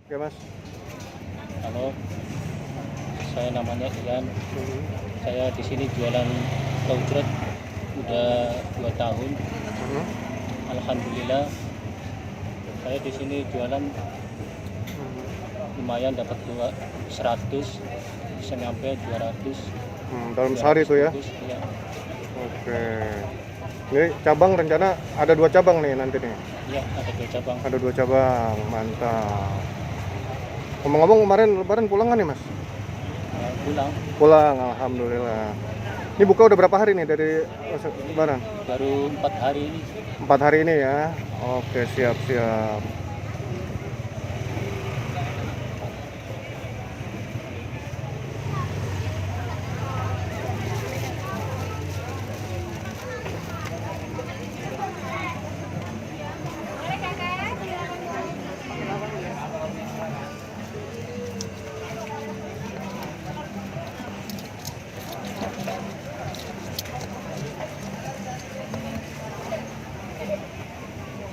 Oke Mas. Halo, saya namanya Ian. Saya di sini jualan taujrot udah 2 tahun. Mhm. Alhamdulillah, saya di sini jualan lumayan dapat 100, bisa nyampe 200. Dalam sehari itu ya. Ya. Oke. Ini cabang rencana ada 2 cabang nih nanti nih. Iya, ada 2 cabang. Ada 2 cabang, mantap. Ngomong-ngomong kemarin Lebaran pulang kan nih Mas? Pulang Pulang, alhamdulillah. Ini buka udah berapa hari nih dari Lebaran? baru 4 hari ini. 4 hari ini ya. Oke, siap-siap.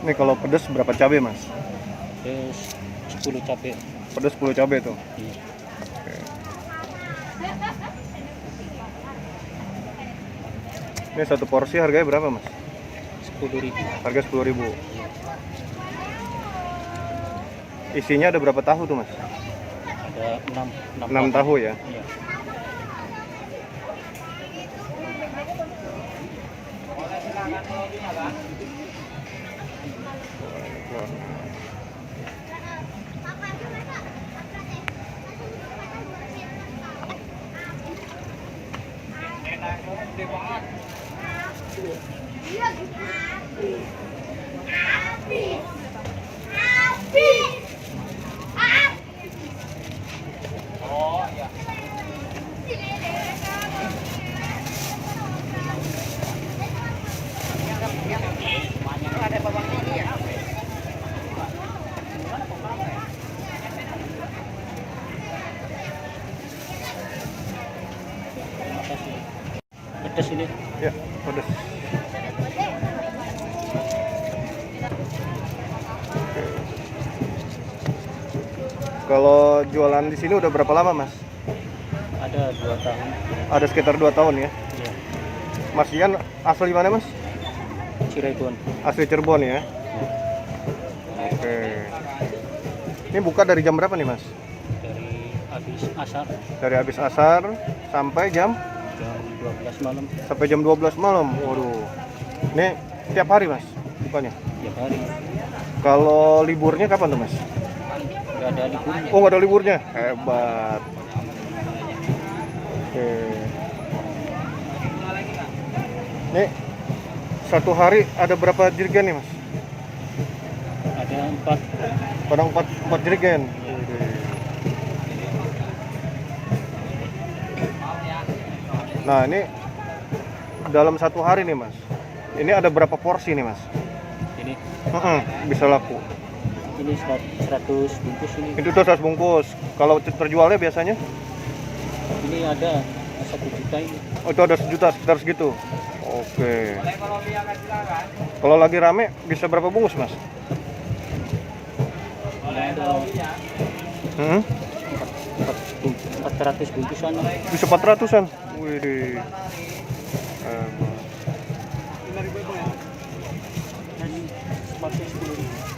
Ini kalau pedas berapa cabai Mas? Terus 10 cabai. Pedas 10 cabai tuh. Iya. Oke. Ini satu porsi harganya berapa Mas? 10.000. Harga 10.000. Isinya ada berapa tahu tuh Mas? Ada 6 6 tahu ya. Iya. Makasih. Pedas ini. Ya, pedas. Kalau jualan di sini udah berapa lama Mas? Ada 2 tahun. Ada sekitar 2 tahun ya. Iya. Mas Ian asli mana Mas? Cirebon. Asli Cirebon ya. Oke. Ini buka dari jam berapa nih Mas? Dari habis asar Dari habis asar sampai jam jam 12 malam. sampai jam 12 malam. Waduh. Ini tiap hari Mas bukanya. Tiap hari. Kalau liburnya kapan tuh Mas? Nggak ada liburnya. Oh, nggak ada liburnya. Hebat. Oke. Nih, satu hari ada berapa jerigen nih Mas? Ada 4. Pada 4 jerigen. Nah, ini dalam satu hari nih Mas. Ini ada berapa porsi nih Mas? Ini Bisa laku. ini 100 bungkus ini. Itu tuh 100 bungkus. Kalau terjualnya biasanya? Ini ada 1 juta ini. Oh, itu ada 1 juta sekitar segitu. Oke. Kalau lagi rame bisa berapa bungkus Mas? Ini ada 400 bungkusan. Bisa 400-an. Wih. Ini pakai 10.000.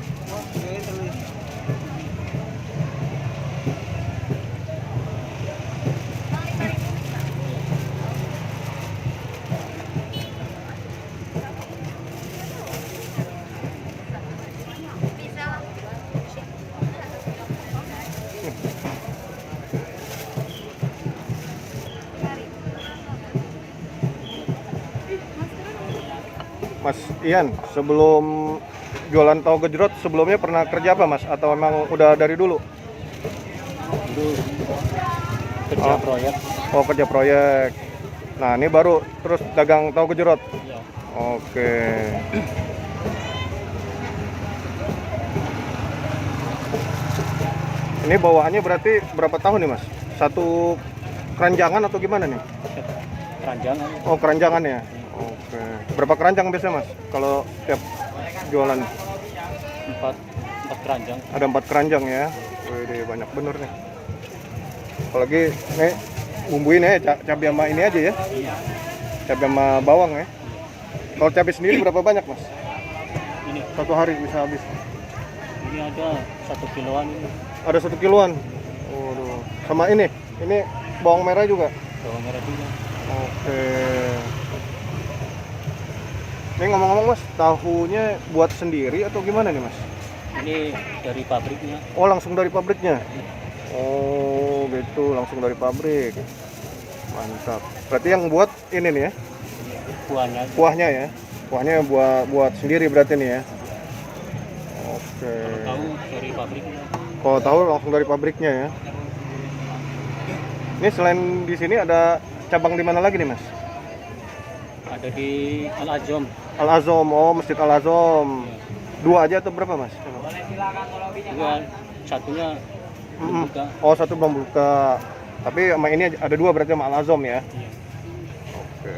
Mas Ian, sebelum jualan tahu gejrot sebelumnya pernah kerja apa Mas? Atau emang udah dari dulu? Dulu kerja proyek. Oh, kerja proyek. Nah, ini baru terus dagang tahu gejrot. Ya. Oke. Ini bawaannya berarti berapa tahun nih Mas? Satu keranjangan atau gimana nih? Keranjangan. Oh, keranjangan ya. Oke. Berapa keranjang biasanya Mas kalau tiap jualan? 4 keranjang. Ada 4 keranjang ya. Wih, banyak bener nih. Apalagi nih bumbuin ya, cabai sama ini aja ya. Iya. Cabai sama bawang ya. Kalau cabai sendiri berapa banyak mas? Ini Satu hari bisa habis? ini ada 1 kiloan ini. Ada 1 kiloan. Waduh. Sama ini bawang merah juga. Bawang merah juga. Oke. Ini ngomong-ngomong mas, tahunya buat sendiri atau gimana nih mas? Ini dari pabriknya. Oh langsung dari pabriknya? Oh gitu, langsung dari pabrik. Mantap. Berarti yang buat ini nih ya? Kuahnya. Kuahnya ya? Kuahnya buat sendiri berarti nih ya? Oke. Tahu dari pabriknya. Kalau tahu langsung dari pabriknya ya? Ini selain di sini ada cabang di mana lagi nih mas? Ada di Al Azom. Al Azom, oh Masjid Al Azom. Dua aja atau berapa mas? Dua, satunya belum buka. Oh satu belum buka. Tapi sama ini ada dua berarti sama Al Azom ya? Iya. Oke.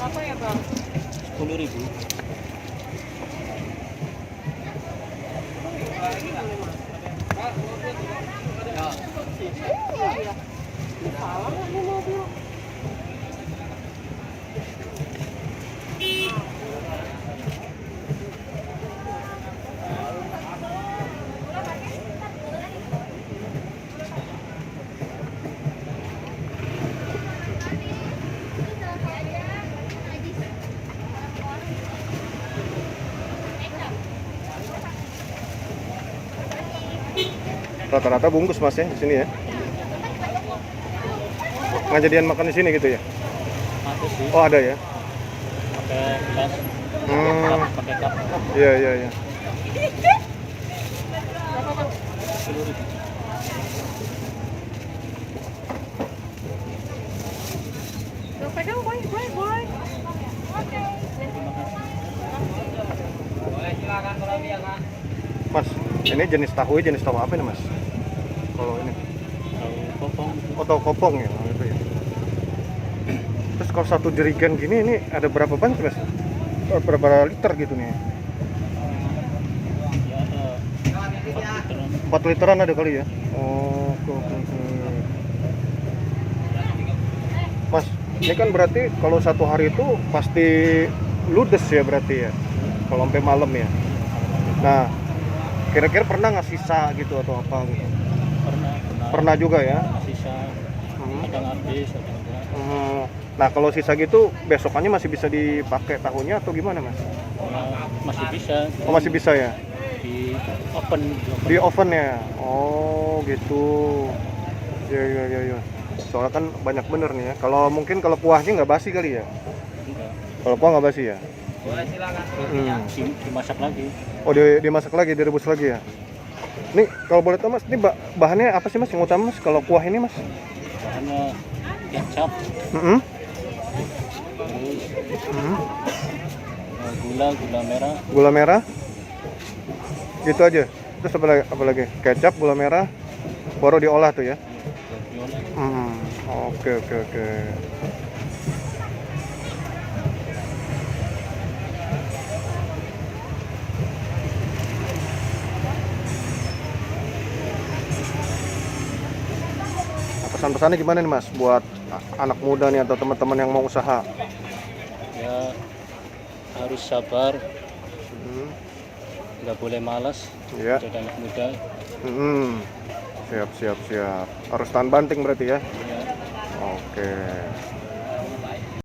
Apa ya bang? 10.000. Salah nggak nih mobil? Rata-rata bungkus mas ya di sini ya? Nggak jadian makan di sini gitu ya? Ada sih. Oh ada ya? Pakai tas. Pakai cup. Iya iya iya. 10.000. Tuh, pegang boy. Mas, ini jenis tahu apa nih mas? Kalau ini? Tahu kopong. Oh tahu kopong ya? Oh, itu ya. Terus kalau satu jerigen gini ini ada berapa banyak mas? Berapa liter gitu nih? Ya ada 4 literan. 4 literan ada kali ya? Oh, oke. Mas, ini kan berarti kalau satu hari itu pasti ludes ya berarti ya? Kalau sampai malam ya? Nah, kira-kira pernah nggak sisa gitu atau apa gitu? Pernah juga ya? Sisa. Kadang habis, kadang enggak. Nah, kalau sisa gitu besokannya masih bisa dipakai tahunya atau gimana mas? Ya, masih bisa. Oh masih bisa ya? Di oven. Di oven ya? Oh gitu. Ya. Soalnya kan banyak bener nih ya. Kalau mungkin kalau kuahnya nggak basi kali ya? Enggak. Kalau kuah nggak basi ya? Dimasak lagi. Oh dimasak lagi, direbus lagi ya? Nih kalau boleh tahu mas, ini bahannya apa sih mas yang utama mas kalau kuah ini mas? Bahannya kecap, Mm-hmm. terus gula merah, Gula merah? Gitu aja? Terus apa lagi? Kecap, gula merah, baru diolah tuh ya? viola. Oke. Pesan-pesannya gimana nih mas buat anak muda nih atau teman-teman yang mau usaha? Ya harus sabar, nggak boleh malas. Iya. Jadi anak muda. Siap. Harus tahan banting berarti ya? Ya. Oke.